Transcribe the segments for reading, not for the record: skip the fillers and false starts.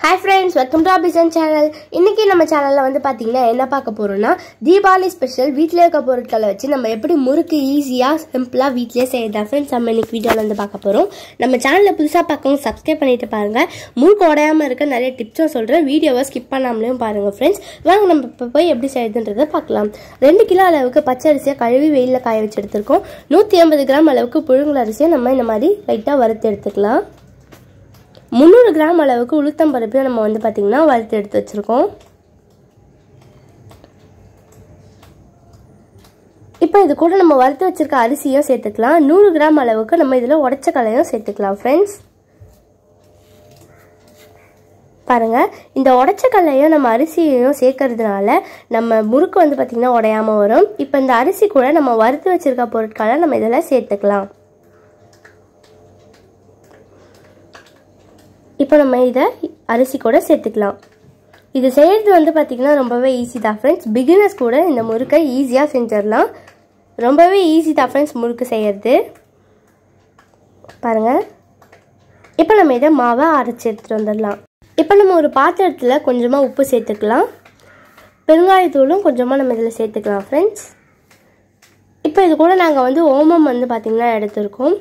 Hi friends, welcome to our business channel. இன்னைக்கு நம்ம சேனல்ல வந்து பாத்தீங்கன்னா என்ன பார்க்க போறோம்னா தீபாவளி ஸ்பெஷல் வீட்ல இருக்க பொருட்களை வச்சு நம்ம எப்படி முறுக்கு ஈஸியா சிம்பிளா வீட்லயே செய்யறதா फ्रेंड्स நம்ம இன்னைக்கு வீடியோல வந்து பார்க்க போறோம். நம்ம சேனலை புதுசா பார்க்கவங்க சப்ஸ்கிரைப் பண்ணிட்டு பாருங்க. முறுக்கு உடையாம இருக்க நிறைய டிப்ஸ் சொல்றேன். வீடியோவை ஸ்கிப் பண்ணாமலேயும் பாருங்க फ्रेंड्स. வாங்க நம்ம இப்ப போய் எப்படி செய்யறதுன்றதை பார்க்கலாம். 2 கிலோ அளவுக்கு பச்சை அரிசியை கழுவி வெயில்ல காய வச்சு எடுத்துறோம். 150 கிராம் அளவுக்கு புழுங்கல் அரிசியை நம்ம இந்த மாதிரி லைட்டா வறுத்து எடுத்துக்கலாம். 300 கிராம் அளவுக்கு உளுத்தம் பருப்பு நம்ம வந்து பாத்தீங்கன்னா வறுத்து எடுத்து வச்சிருக்கோம். இப்போ இது கூட நம்ம வறுத்து வச்சிருக்க அரிசியும் சேர்த்துக்கலாம். 100 கிராம் அளவுக்கு நம்ம இதுல உடைச்ச கடலையும் சேர்த்துக்கலாம் फ्रेंड्स. பாருங்க, இந்த உடைச்ச கடலையும் நம்ம அரிசியையும் சேர்க்கறதுனால நம்ம முறுக்கு வந்து பாத்தீங்கன்னா உடையாம வரும். இப்போ இந்த அரிசி கூட நம்ம வறுத்து வச்சிருக்க பொருட்களை நம்ம இதல சேர்த்துக்கலாம். இப்போ நம்ம இதை அரிசி கூட சேர்த்துக்கலாம். இது செய்யறது வந்து பாத்தீங்கன்னா ரொம்பவே ஈஸி தான் फ्रेंड्स. பிகினர்ஸ் கூட இந்த முறுக்கை ஈஸியா செஞ்சிடலாம். ரொம்பவே ஈஸி தான் फ्रेंड्स முறுக்கு செய்யறது. பாருங்க, இப்போ நம்ம இதை மாவை அரைச்சி எடுத்துட்டு வந்துடலாம். இப்போ நம்ம ஒரு பாத்திரத்துல கொஞ்சமா உப்பு சேர்த்துக்கலாம். பெருங்காயத்தூளும் கொஞ்சமா நம்ம இதில் சேர்த்துக்கலாம் फ्रेंड्स. இப்போ இது கூட நாங்கள் வந்து ஓமம் வந்து பாத்தீங்கன்னா எடுத்துருக்கோம்.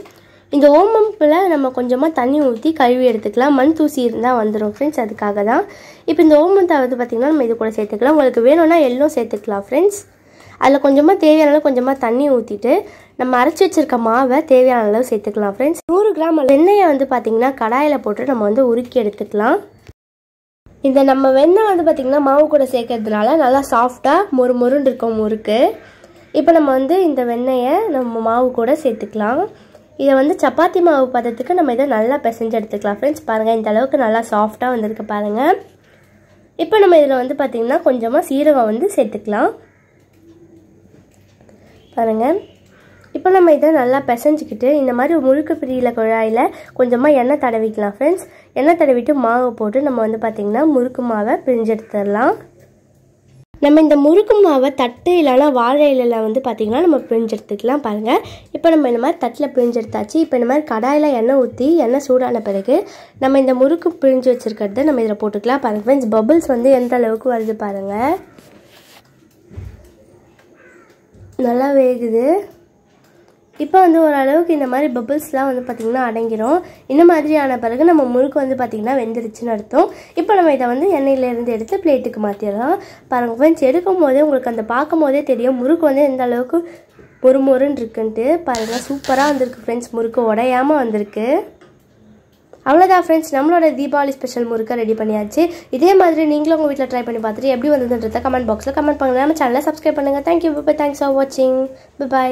இந்த ஓமம்ல நம்ம கொஞ்சமாக தண்ணி ஊற்றி கழுவி எடுத்துக்கலாம். மண் தூசி இருந்தால் வந்துடும் ஃப்ரெண்ட்ஸ், அதுக்காக தான். இப்போ இந்த ஓமத்தை வந்து பார்த்திங்கன்னா நம்ம இது கூட சேர்த்துக்கலாம். உங்களுக்கு வேணும்னா எள்ளும் சேர்த்துக்கலாம் ஃப்ரெண்ட்ஸ். அதில் கொஞ்சமாக தேவையான அளவு கொஞ்சமாக தண்ணி ஊற்றிட்டு நம்ம அரைச்சி வச்சிருக்க மாவை தேவையான அளவு சேர்த்துக்கலாம் ஃப்ரெண்ட்ஸ். 100 கிராம் வெண்ணெயை வந்து பார்த்திங்கன்னா கடாயில் போட்டு நம்ம வந்து உருக்கி எடுத்துக்கலாம். இந்த நம்ம வெண்ணெய் வந்து பார்த்திங்கன்னா மாவு கூட சேர்க்கறதுனால நல்லா சாஃப்டாக மொறுன்னு இருக்கும் முறுக்கு. இப்போ நம்ம வந்து இந்த வெண்ணெயை நம்ம மாவு கூட சேர்த்துக்கலாம். இதை வந்து சப்பாத்தி மாவு பதத்துக்கு நம்ம இதை நல்லா பிசைஞ்சு எடுத்துக்கலாம் ஃப்ரெண்ட்ஸ். பாருங்கள், இந்த அளவுக்கு நல்லா சாஃப்டாக வந்திருக்கு பாருங்கள். இப்போ நம்ம இதில் வந்து பார்த்திங்கன்னா கொஞ்சமாக சீரகம் வந்து சேர்த்துக்கலாம். பாருங்கள், இப்போ நம்ம இதை நல்லா பிசைஞ்சிக்கிட்டு இந்த மாதிரி முறுக்கு பிரியில் குழாயில் கொஞ்சமாக எண்ணெய் தடவிக்கலாம் ஃப்ரெண்ட்ஸ். எண்ணெய் தடவிட்டு மாவை போட்டு நம்ம வந்து பார்த்திங்கன்னா முறுக்கு மாவை பிரிஞ்சு எடுத்துடலாம். நம்ம இந்த முறுக்கு மாவை தட்டு இல்லைனா வாழை இலையில வந்து பார்த்திங்கன்னா நம்ம பிரிஞ்சு எடுத்துக்கலாம். பாருங்கள், இப்போ நம்ம இந்த மாதிரி தட்டில் பிரிஞ்சு எடுத்தாச்சு. இப்போ இந்த மாதிரி கடாயில் எண்ணெய் ஊற்றி எண்ணெய் சூடான பிறகு நம்ம இந்த முறுக்கு பிரிஞ்சு வச்சுருக்கிறத நம்ம இதில் போட்டுக்கலாம். பாருங்கள் ஃப்ரெண்ட்ஸ், பபிள்ஸ் வந்து எந்த அளவுக்கு வருது பாருங்கள். நல்லா வேகுது. இப்போ வந்து ஓரளவுக்கு இந்த மாதிரி பபிள்ஸ்லாம் வந்து பார்த்திங்கன்னா அடங்கிடும். இந்த மாதிரியான பிறகு நம்ம முறுக்கு வந்து பார்த்திங்கன்னா வெந்துருச்சுன்னு அர்த்தம். இப்போ நம்ம இதை வந்து எண்ணெயிலேருந்து எடுத்து பிளேட்டுக்கு மாற்றிடலாம். பாருங்கள் ஃப்ரெண்ட்ஸ், எடுக்கும் போதே உங்களுக்கு அந்த பார்க்கும் போதே தெரியும் முறுக்கு வந்து எந்த அளவுக்கு மொறுன்னு இருக்குன்ட்டு. பாருங்கள், சூப்பராக வந்திருக்கு ஃப்ரெண்ட்ஸ். முறுக்கு உடையாமல் வந்திருக்கு. அவ்வளோதான் ஃப்ரெண்ட்ஸ், நம்மளோட தீபாவளி ஸ்பெஷல் முறுக்கை ரெடி பண்ணியாச்சு. இதே மாதிரி நீங்களும் உங்கள் வீட்டில் ட்ரை பண்ணி பார்த்துட்டு எப்படி வந்ததுன்றதை கமெண்ட் பாக்ஸில் கமெண்ட் பண்ணுங்கள். நம்ம சேனலை சப்ஸ்கிரைப் பண்ணுங்கள். Thank you, bye. தேங்க்ஸ் ஃபார் வாட்சிங். பை.